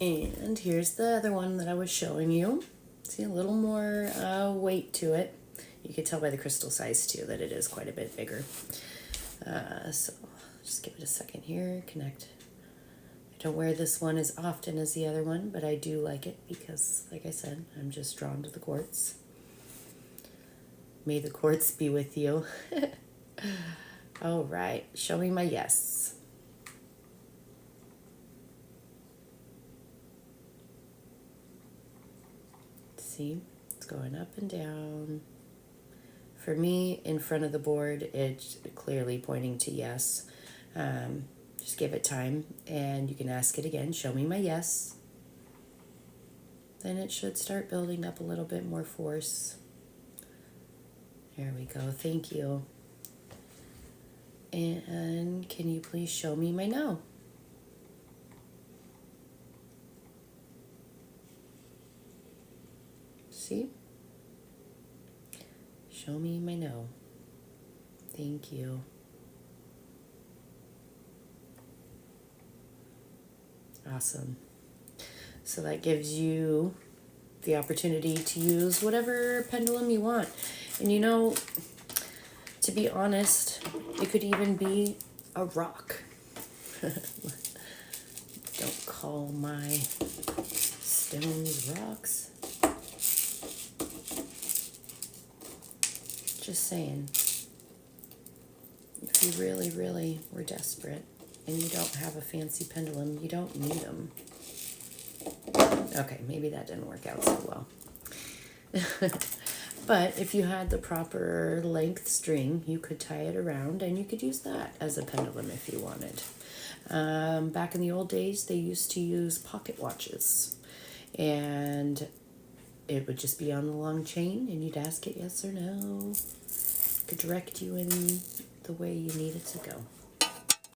And here's the other one that I was showing you. See, a little more weight to it. You can tell by the crystal size too that it is quite a bit bigger. So just give it a second here, connect. I don't wear this one as often as the other one, but I do like it because, like I said, I'm just drawn to the quartz. May the quartz be with you. All right, show me my yes. See, it's going up and down. For me, in front of the board, it's clearly pointing to yes. Just give it time, and you can ask it again, show me my yes. Then it should start building up a little bit more force. There we go, thank you. And can you please show me my no? See? Show me my no. Thank you. Awesome. So that gives you the opportunity to use whatever pendulum you want. And you know, to be honest, it could even be a rock. Don't call my stones rocks. Just saying. If you really, really were desperate and you don't have a fancy pendulum, you don't need them. Okay, maybe that didn't work out so well. But if you had the proper length string, you could tie it around and you could use that as a pendulum if you wanted. Back in the old days, they used to use pocket watches. And it would just be on the long chain and you'd ask it yes or no. It could direct you in the way you need it to go.